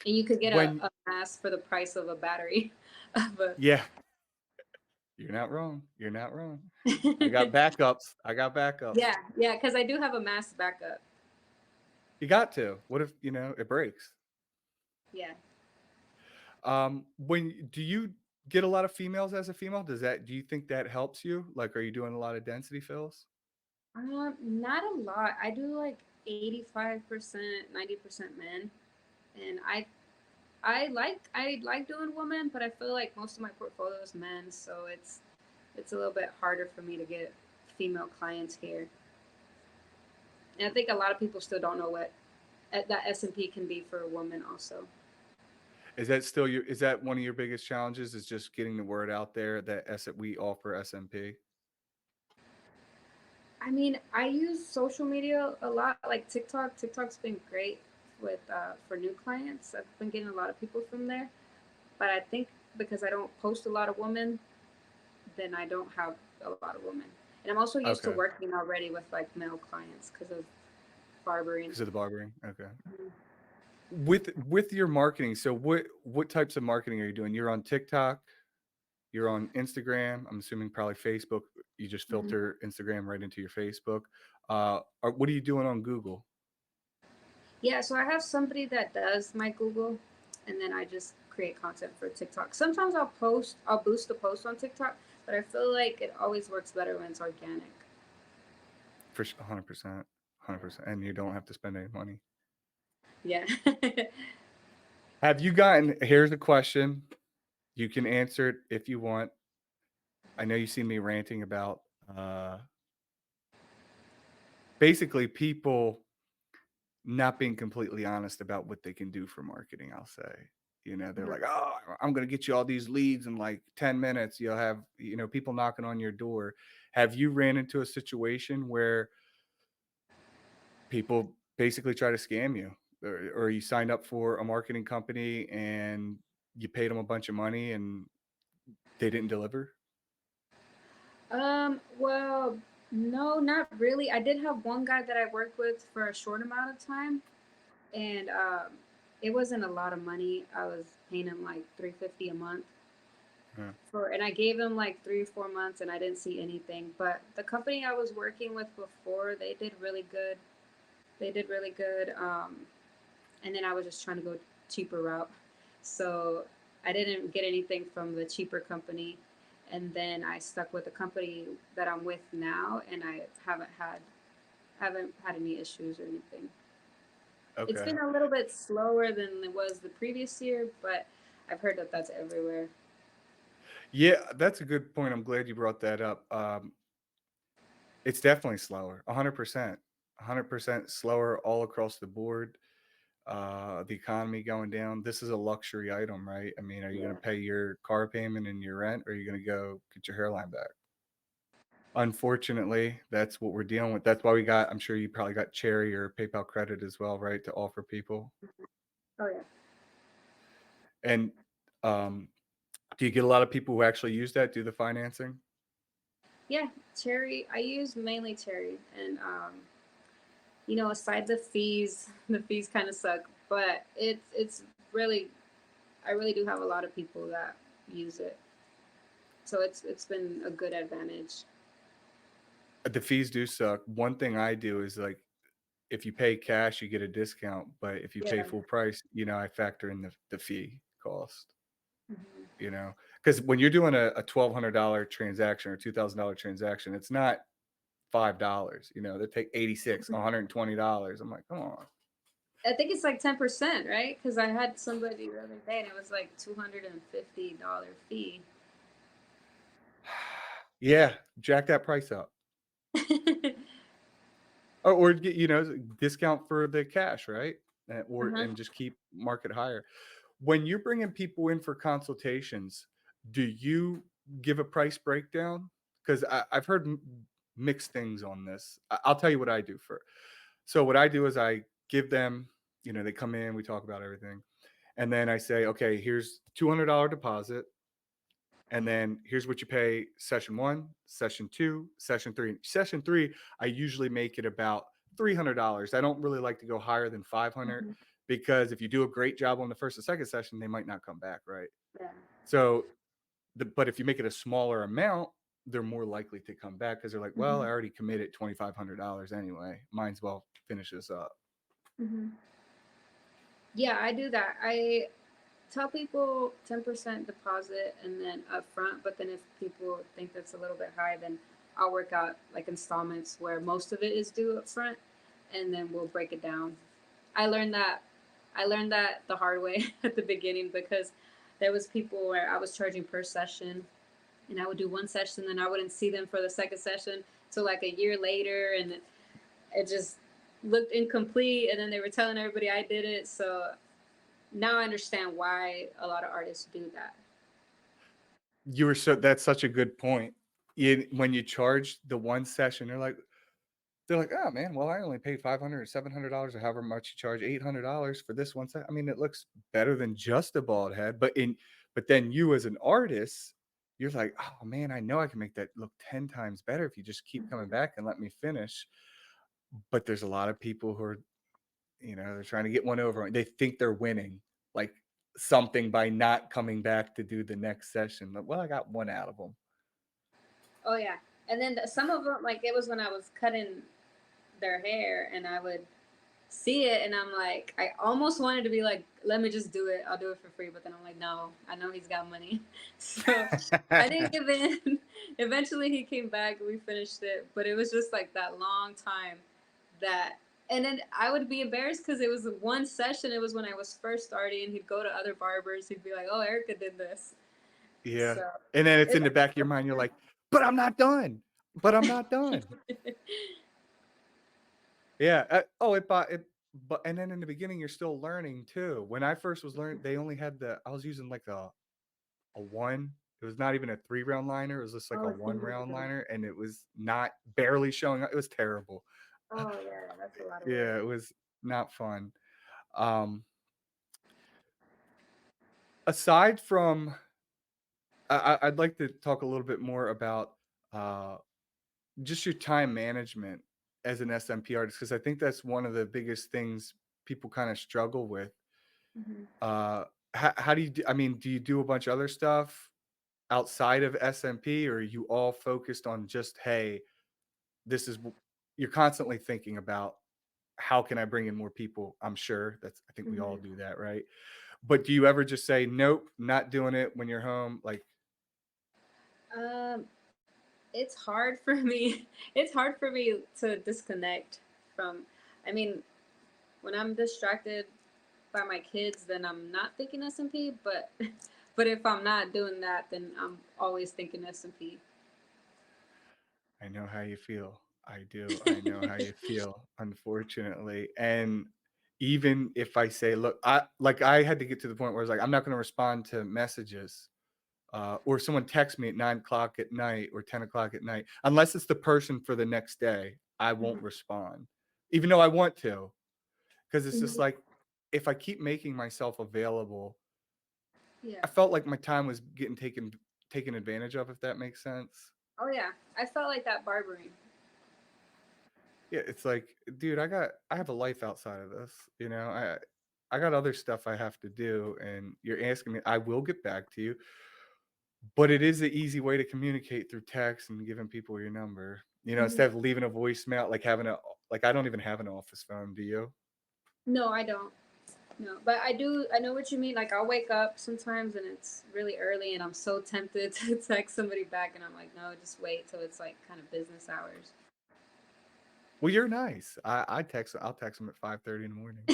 And you could get When a mask for the price of a battery. But Yeah, you're not wrong, you're not wrong. I got backups, I got backups. yeah, yeah, because I do have a mask backup. You got to. What if, it breaks? Yeah. When do you get a lot of females as a female? Do you think that helps you? Like, are you doing a lot of density fills? Not a lot. I do like 85%, 90% men, and I like doing women, but I feel like most of my portfolio is men, so it's a little bit harder for me to get female clients here. And I think a lot of people still don't know what that SMP can be for a woman also. Is that still your is that one of your biggest challenges is just getting the word out there that we offer SMP? I mean, I use social media a lot, like TikTok. TikTok's been great with for new clients. I've been getting a lot of people from there, but I think because I don't post a lot of women, then I don't have a lot of women. And I'm also used to Okay. working already with like male clients because of barbering. Because of the barbering? Okay. Mhm. With your marketing, so what types of marketing are you doing? You're on TikTok, you're on Instagram, I'm assuming probably Facebook. You just Mhm. filter Instagram right into your Facebook. What are you doing on Google? Yeah, so I have somebody that does my Google, and then I just create content for TikTok. Sometimes I'll boost the post on TikTok, but I feel like it always works better when it's organic. 100%, 100%, and you don't have to spend any money. Yeah. Have you gotten here's a question, you can answer it if you want. I know you see me ranting about, basically people not being completely honest about what they can do for marketing, I'll say. They're Mhm. like, "Oh, I'm gonna get you all these leads in like 10 minutes. You'll have, people knocking on your door." Have you ran into a situation where people basically try to scam you? Or you signed up for a marketing company and you paid them a bunch of money and they didn't deliver? Well, no, not really. I did have one guy that I worked with for a short amount of time, and it wasn't a lot of money. I was paying him like 350 a month Yeah. for, and I gave him like 3 or 4 months, and I didn't see anything. But the company I was working with before, they did really good. They did really good. And then I was just trying to go cheaper route, so I didn't get anything from the cheaper company. And then I stuck with the company that I'm with now, and I haven't had any issues or anything. It's Okay. been a little bit slower than it was the previous year, but I've heard that that's everywhere. Yeah, that's a good point. I'm glad you brought that up. It's definitely slower, 100%. 100% slower all across the board. The economy going down. This is a luxury item, right? I mean, are you going Yeah. to pay your car payment and your rent, or are you going to go get your hairline back? Unfortunately, that's what we're dealing with. That's why I'm sure you probably got Cherry or PayPal credit as well, right? To offer people. Oh yeah. And um, do you get a lot of people who actually use that, do the financing? Yeah, Cherry. I use mainly Cherry, and aside the fees, the fees kind of suck, but it's really, I really do have a lot of people that use it, so it's been a good advantage. The fees do suck. One thing I do is like if you pay cash, you get a discount, but if you pay Yeah. full price, I factor in the fee cost. Hmm. Because when you're doing a $1,200 transaction or $2,000 transaction, it's not $5. They take 86, $120. I'm like, come on. I think it's like 10%, right? Because I had somebody the other day, and it was like $250 fee. Yeah, jack that price up. Or get, discount for the cash, right? Uh-huh. And just keep market higher. When you're bringing people in for consultations, do you give a price breakdown? Because I've heard mixed things on this. I'll tell you what I do for. So what I do is I give them, they come in, we talk about everything, and then I say, okay, here's $200 deposit, and then here's what you pay session one, session two, session three. Session three, I usually make it about $300. I don't really like to go higher than 500 Hmm. because if you do a great job on the first and second session, they might not come back, right? Yeah. So, but if you make it a smaller amount, they're more likely to come back because they're like, well, I Hmm. already committed $2,500 anyway. Might as well finish this up. Hmm. Yeah, I do that. I tell people 10% deposit and then upfront, but then if people think that's a little bit high, then I'll work out like installments where most of it is due up front, and then we'll break it down. I learned that I learned that the hard way at the beginning because there was people where I was charging per session, and I would do one session, then I wouldn't see them for the second session till like a year later, and it just looked incomplete. And then they were telling everybody I did it, so now I understand why a lot of artists do that. You were so that's such a good point. When you charge the one session, they're like, "Oh, man, well, I only paid 500 or $700 or however much you charge, $800 for this one set." I mean, it looks better than just a bald head, but then you as an artist, you're like, "Oh, man, I know I can make that look 10 times better if you just keep coming Mhm. back and let me finish." But there's a lot of people who are, they're trying to get one over on, they think they're winning, like, something by not coming back to do the next session. Like, "Well, I got one out of them." Oh yeah, and then some of them, like it was when I was cutting their hair, and I would see it, and I'm like, I almost wanted to be like, let me just do it. I'll do it for free. But then I'm like, no, I know he's got money, so I didn't give in. Eventually, he came back, and we finished it. But it was just like that long time that. And then I would be embarrassed because it was one session. It was when I was first starting. He'd go to other barbers. He'd be like, "Oh, Erica did this." Yeah, So and then it's it, in the back of your mind, you're like, "But I'm not done. But I'm not done." Yeah, but and then in the beginning, you're still learning too. When I first was learning, they only had I was using like a 1, it was not even a 3-round liner, it was just like a oh, single 1-round round. liner, and it was not barely showing up, it was terrible. Oh yeah, that's a lot of Yeah, work. it was not fun. Um, aside from I'd like to talk a little bit more about, uh, just your time management as an SMP artist, because I think that's one of the biggest things people kinda struggle with. Mhm. Uh, how do you do, I mean, do you do a bunch of other stuff outside of SMP, or are you all focused on just, "Hey, this is w" you're constantly thinking about, "How can I bring in more people?" I'm sure I think we all Mhm. do that, right? But do you ever just say, "Nope, not doing it," when you're home? Like, Um, it's hard for me. It's hard for me to disconnect from. I mean, when I'm distracted by my kids, then I'm not thinking SMP. But, but if I'm not doing that, then I'm always thinking SMP. I know how you feel. I do. I know how you feel, unfortunately. And even if I say, look, I had to get to the point where I was like, I'm not going to respond to messages, or someone texts me at 9 o'clock at night or 10 o'clock at night, unless it's the person for the next day. I won't Mhm. respond, even though I want to, because it's just Mhm. like, if I keep making myself available, Yeah. I felt like my time was getting taken advantage of, if that makes sense. Oh yeah. I felt like that barbering. Yeah, it's like, dude, I have a life outside of this, I got other stuff I have to do, and you're asking me, I will get back to you, but it is the easy way to communicate through text and giving people your number, Mhm. instead of leaving a voicemail, like having like, I don't even have an office phone, do you? No, I don't. No, but I do. I know what you mean. Like I'll wake up sometimes and it's really early, and I'm so tempted to text somebody back, and I'm like, no, just wait till it's like kind of business hours. Well, you're nice. I'll text them at 5:30 in the morning.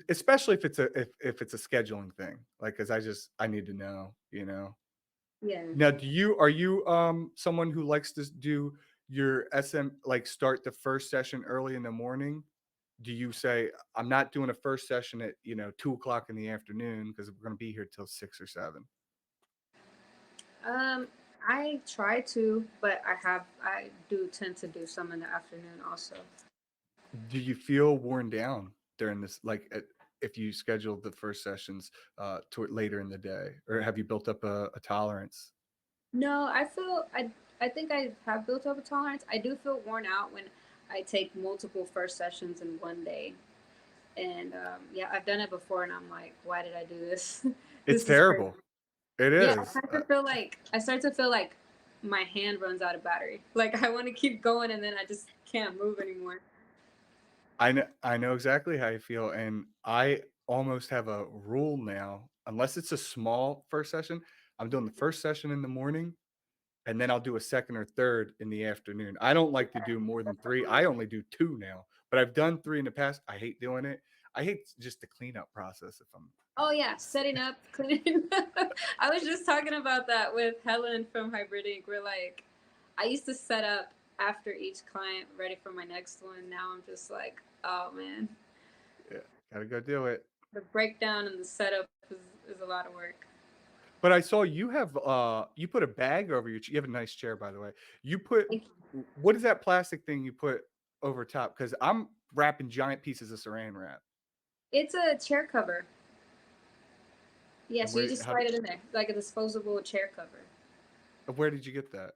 Especially if it's a scheduling thing, like, because I need to know. Yeah. Now, are you someone who likes to do your like, start the first session early in the morning? Do you say, I'm not doing a first session at 2 o'clock in the afternoon because we're gonna be here till 6 or 7? Um, I try to, but I do tend to do some in the afternoon also. Do you feel worn down during this, like, if you schedule the first sessions toward later in the day, or have you built up a tolerance? No, I think I have built up a tolerance. I do feel worn out when I take multiple first sessions in one day. And yeah, I've done it before, and I'm like, why did I do this? It's This is crazy. terrible. It Yeah, is. I start to feel like my hand runs out of battery. Like I want to keep going, and then I just can't move anymore. I know exactly how you feel, and I almost have a rule now, unless it's a small first session, I'm doing the first session in the morning, and then I'll do a second or third in the afternoon. I don't like to do more than 3. I only do 2 now, but I've done 3 in the past. I hate doing it. I hate just the cleanup process if I'm Oh yeah, setting up, cleaning. I was just talking about that with Helen from Hybrid Ink. We're like, I used to set up after each client, ready for my next one. Now I'm just like, oh man, yeah, gotta go do it. the breakdown and the setup is a lot of work. But I saw you put a bag over you have a nice chair, by the way. You put what is that plastic thing you put over top? Because I'm wrapping giant pieces of saran wrap. It's a chair cover. Yeah, And so you just slide it in there, like a disposable chair cover. where did you get that?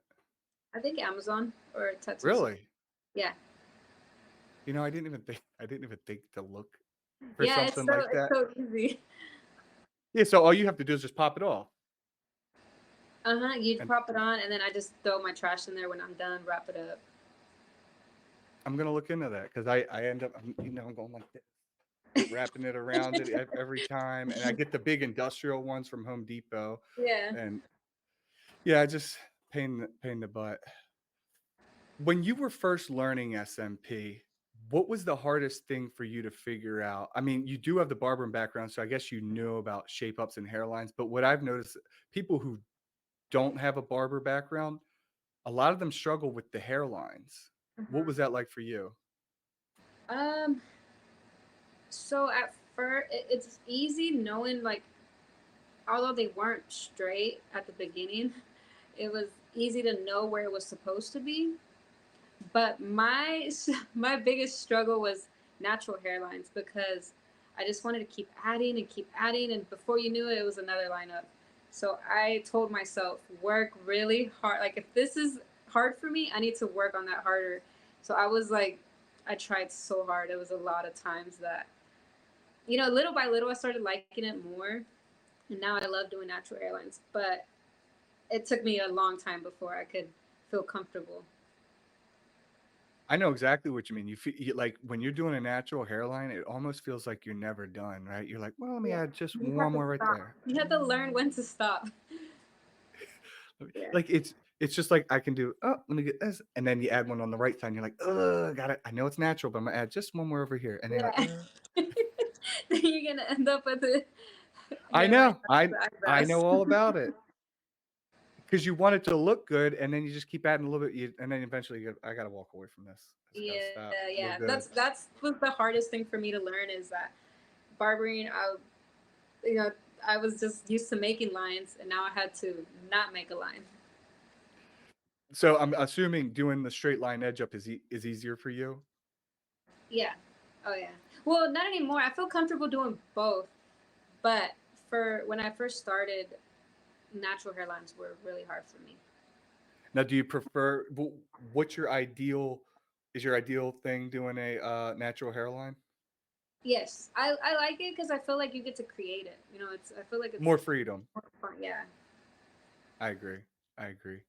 I think Amazon or Tetris. Really? Yeah, You know, I didn't even think to look for yeah, something like it's that. so easy. Yeah, so all you have to do is just pop it off. Uh-huh. You And pop it on, and then I just throw my trash in there when I'm done. Wrap it up. I'm gonna look into that because I end up I'm going like this, wrapping it around it every time, and I get the big industrial ones from Home Depot, Yeah. and yeah, just pain in the butt. When you were first learning SMP, what was the hardest thing for you to figure out? I mean, you do have the barbering background, so I guess you know about shape ups and hairlines. But what I've noticed, people who don't have a barber background, a lot of them struggle with the hairlines. What Uh-huh. was that like for you? Um. So at first, it's easy knowing like, although they weren't straight at the beginning, it was easy to know where it was supposed to be. But my biggest struggle was natural hairlines because I just wanted to keep adding and keep adding, and before you knew it, it was another lineup. So I told myself, work really hard. Like if this is hard for me, I need to work on that harder. So I was like, I tried so hard. It was a lot of times that, little by little, I started liking it more, and now I love doing natural hairlines. But it took me a long time before I could feel comfortable. I know exactly what you mean. Like when you're doing a natural hairline, it almost feels like you're never done, right? You're like, well, let me Yeah, add just you one have to more right stop. there. You have to learn when to stop. Yeah. Like it's just like I can do, oh, let me get this. And then you add one on the right side, and you're like, got it. I know it's natural, but I'm gonna add just one more over here. And then you're Yeah. like, Then you're gonna end up with a I hairline know. down to I the I eyebrows. know all about it. Because you want it to look good, and then you just keep adding a little bit, and then eventually I gotta walk away from this. I just gotta Yeah, stop. We're yeah. good. That's was the hardest thing for me to learn is that barbering. You know, I was just used to making lines, and now I had to not make a line. So I'm assuming doing the straight line edge up is easier for you. Yeah. Oh yeah. Well, not anymore. I feel comfortable doing both, but for when I first started, natural hairlines were really hard for me. Now, do you prefer? What's your ideal? Is your ideal thing doing a natural hairline? Yes, I like it because I feel like you get to create it. I feel like it's More freedom. more fun. Yeah. I agree. I agree.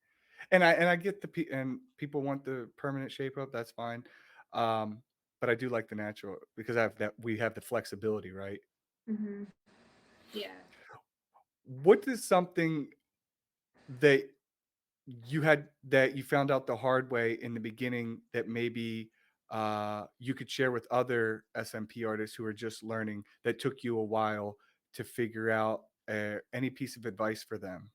And I get and people want the permanent shape up. That's fine. Um, but I do like the natural because I have that we have the flexibility, right? Hmm. Yeah. What is something that you found out the hard way in the beginning that maybe you could share with other SMP artists who are just learning that took you a while to figure out any piece of advice for them?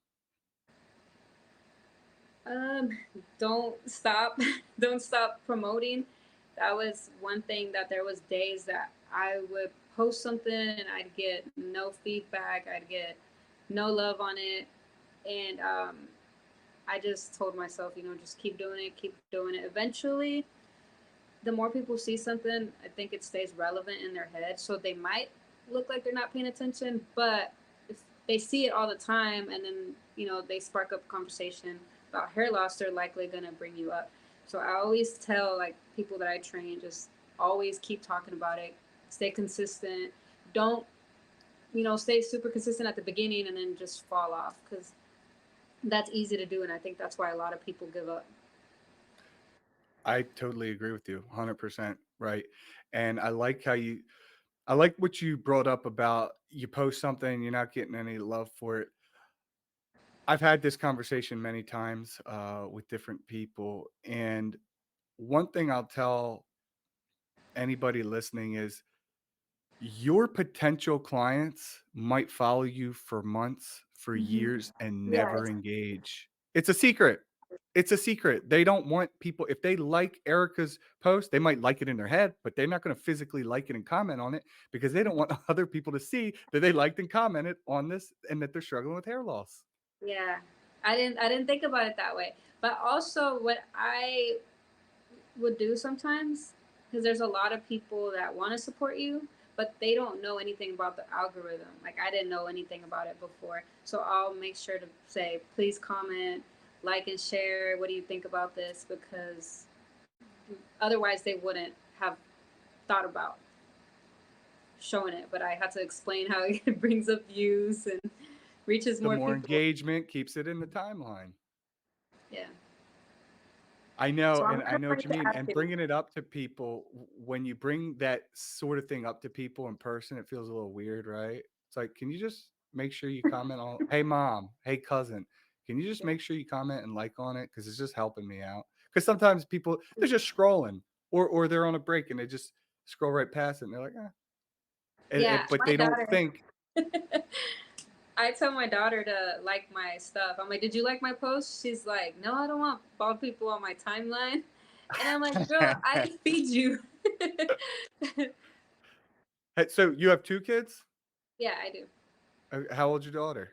Um, don't stop, don't stop promoting. That was one thing that there was days that I would post something and I'd get no feedback. I'd get no love on it, and I just told myself, just keep doing it, keep doing it. Eventually, the more people see something, I think it stays relevant in their head. So they might look like they're not paying attention, but if they see it all the time and then, they spark up a conversation about hair loss, they're likely going to bring you up. So I always tell like people that I train, just always keep talking about it, stay consistent. Don't, stay super consistent at the beginning and then just fall off because that's easy to do. And I think that's why a lot of people give up. I totally agree with you 100%, right? And I like what you brought up about you post something, you're not getting any love for it. I've had this conversation many times with different people, and one thing I'll tell anybody listening is your potential clients might follow you for months, for Hmm. years, and Yeah, never engage. It's a secret. It's a secret. They don't want people, if they like Erica's post, they might like it in their head, but they're not going to physically like it and comment on it because they don't want other people to see that they liked and commented on this and that they're struggling with hair loss. yeah. I didn't think about it that way. But also, what I would do sometimes, because there's a lot of people that want to support you, but they don't know anything about the algorithm. Like I didn't know anything about it before, so I'll make sure to say, please comment, like, and share. What do you think about this? Because otherwise, they wouldn't have thought about showing it. But I had to explain how it brings up views and reaches The more more people. engagement keeps it in the timeline. Yeah. I know, So I'm and I gonna know try what you to mean, and activate. bringing it up to people when you bring that sort of thing up to people in person, it feels a little weird, right? It's like, "Can you just make sure you comment on, hey, mom, hey, cousin, can you just Yeah. make sure you comment and like on it? Because it's just helping me out." Because sometimes people, they're just scrolling or they're on a break and they just scroll right past it and they're like, "Ah," Yeah, but my they don't daughter. think. I tell my daughter to like my stuff. I'm like, "Did you like my post?" She's like, "No, I don't want bald people on my timeline." And I'm like, "Girl, I feed you." Hey, so you have 2 kids? Yeah, I do. How old's your daughter?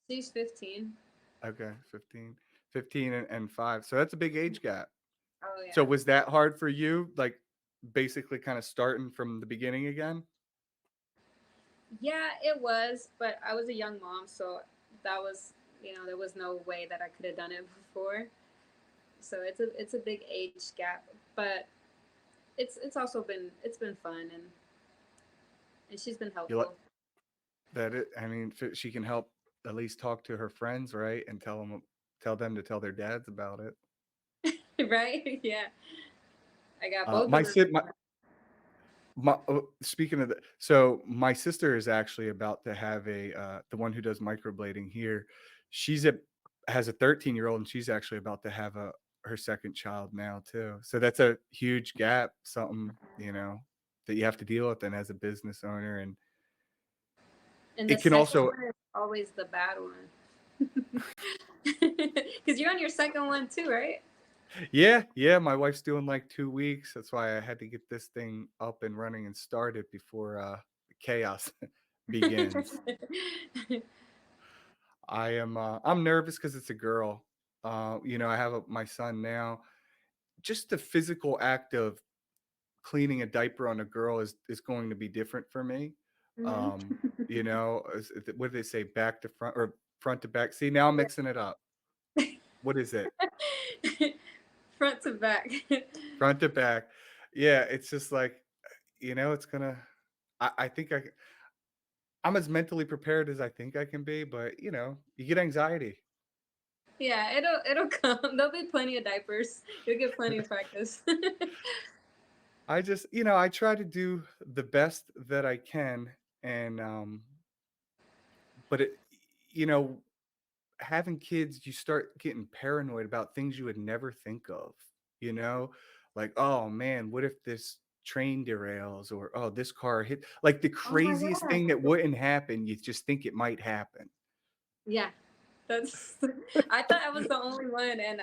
She's 15. Okay, 15 and 5. So that's a big age gap. Oh So yeah. was that hard for you? Like, basically kinda starting from the beginning again? Yeah, it was, but I was a young mom, so that was, there was no way that I could have done it before. So it's a big age gap, but it's also been fun, and she's been You let helpful. that it I mean, she can help at least talk to her friends, right? And tell them to tell their dads about it. Right? Yeah. I got both My of them. si speaking of the so my sister is actually about to have the one who does microblading here, she's a has a 13-year-old, and she's actually about to have her 2nd child now too. So that's a huge gap, something, that you have to deal with and as a business owner, and And the it can second also. one is always the bad one. Because you're on your second one too, right? Yeah, yeah, my wife's doing like 2 weeks. That's why I had to get this thing up and running and started before, the chaos begins. I'm nervous because it's a girl. I have my son now. Just the physical act of cleaning a diaper on a girl is going to be different for me. Mhm. Um, what do they say? Back to front or front to back? See, now I'm mixing it up. What is it? Front to back. Front to back. Yeah, it's just like, it's gonna. I think I'm as mentally prepared as I think I can be, but you get anxiety. Yeah, it'll come. There'll be plenty of diapers. You'll get plenty of practice. I just, I try to do the best that I can, and but you know, having kids, you start getting paranoid about things you would never think of. You know, like, oh man, what if this train derails, or oh, this car hit, like the Oh my craziest god. thing that wouldn't happen, you just think it might happen. Yeah, that's. I thought I was the only one, and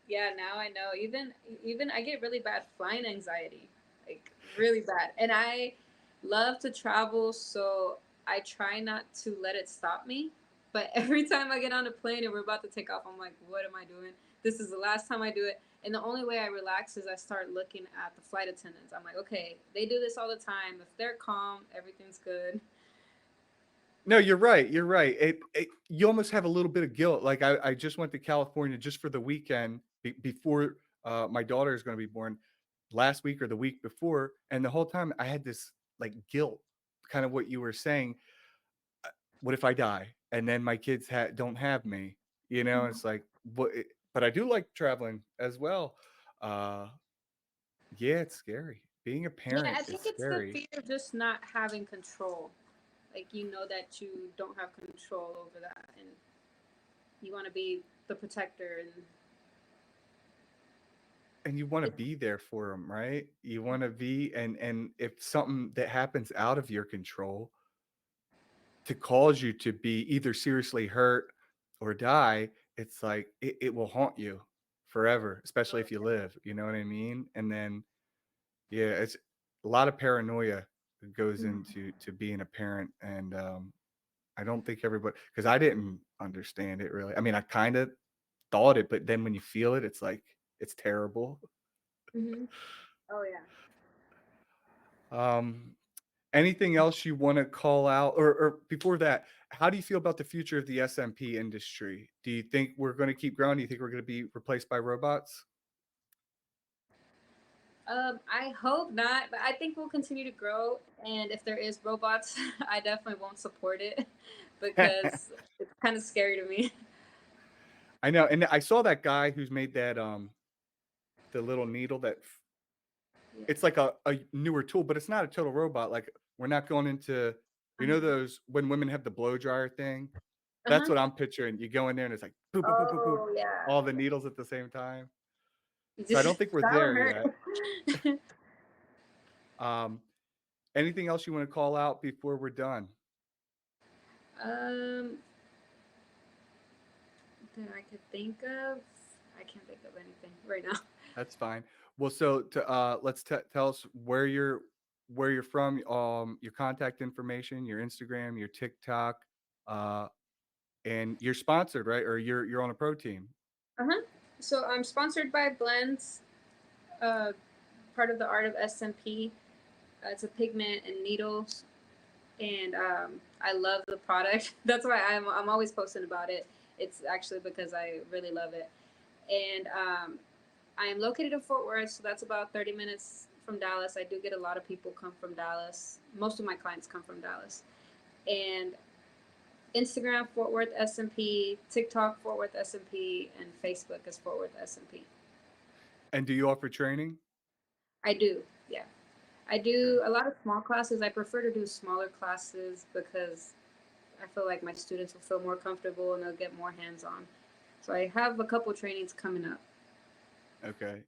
yeah, now I know. Even I get really bad flying anxiety, like really bad, and I love to travel, so I try not to let it stop me. But every time I get on a plane and we're about to take off, I'm like, what am I doing? This is the last time I do it. And the only way I relax is I start looking at the flight attendants. I'm like, okay, they do this all the time. If they're calm, everything's good. No, you're right. You're right. You almost have a little bit of guilt. Like I just went to California just for the weekend before my daughter is going to be born last week or the week before, and the whole time I had this like guilt, kind of what you were saying. What if I die and then my kids don't have me? It's like but I do like traveling as well. Uh, yeah, it's scary. Being a Yeah, parent I is think it's the scary. fear of just not having control. Like you know that you don't have control over that, and you want to be the protector, And you want to and be there for them, right? You want to be, and if something that happens out of your control to cause you to be either seriously hurt or die, it's like it will haunt you forever, especially if you live. You know what I mean? And then yeah, it's a lot of paranoia that goes into being a parent, and I don't think everybody, because I didn't understand it really. I mean, I kind of thought it, but then when you feel it, it's like it's terrible. mm-hmm. Oh yeah. Um, Anything else you want to call out, or before that, how do you feel about the future of the SMP industry? Do you think we're going to keep growing? Do you think we're going to be replaced by robots? I hope not, but I think we'll continue to grow. And if there is robots, I definitely won't support it because it's kind of scary to me. I know, and I saw that guy who's made that the little needle that Yeah. it's like a newer tool, but it's not a total robot. Like we're not going into, you know, Uh-huh. those when women have the blow dryer thing. That's Uh-huh. what I'm picturing. You go in there and it's like boop boop boop boop boop, Oh yeah. all the needles at the same time. So I That don't think we're would there hurt. yet. Um, Anything else you want to call out before we're done? um, that I could think of. I can't think of anything right now. That's fine. Well, so to let's tell us where you're from, your contact information, your Instagram, your TikTok, uh, and you're sponsored, right? Or you're on a pro team. Uh-huh. So I'm sponsored by Blends, uh, part of the Art of SMP. It's a pigment and needles, and I love the product. That's why I'm always posting about it. It's actually because I really love it, and I am located in Fort Worth, so that's about 30 minutes from Dallas. I do get a lot of people come from Dallas. Most of my clients come from Dallas, and Instagram Fort Worth SMP, TikTok Fort Worth SMP, and Facebook is Fort Worth SMP. And do you offer training? I do, yeah. I Okay. do a lot of small classes. I prefer to do smaller classes because I feel like my students will feel more comfortable and they'll get more hands on. So I have a couple trainings coming up. Okay.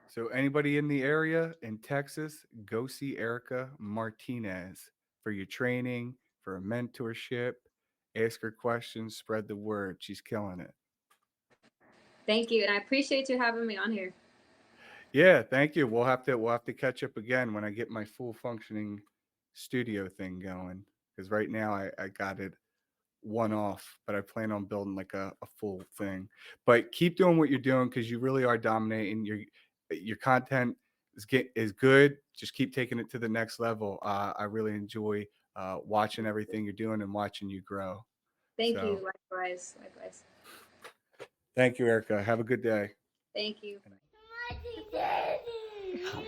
So anybody in the area in Texas, go see Erika Martinez for your training, for a mentorship. Ask her questions, spread the word. She's killing it. Thank you, and I appreciate you having me on here. Yeah, thank you. We'll have to catch up again when I get my full functioning studio thing going. Because right now I got it one off, but I plan on building like a full thing. But keep doing what you're doing because you really are dominating. Your content is good. Just keep taking it to the next level. I really enjoy watching everything you're doing and watching you grow. Thank So you. Likewise. Likewise. thank you, Erica. Have a good day. Thank you. Martinez!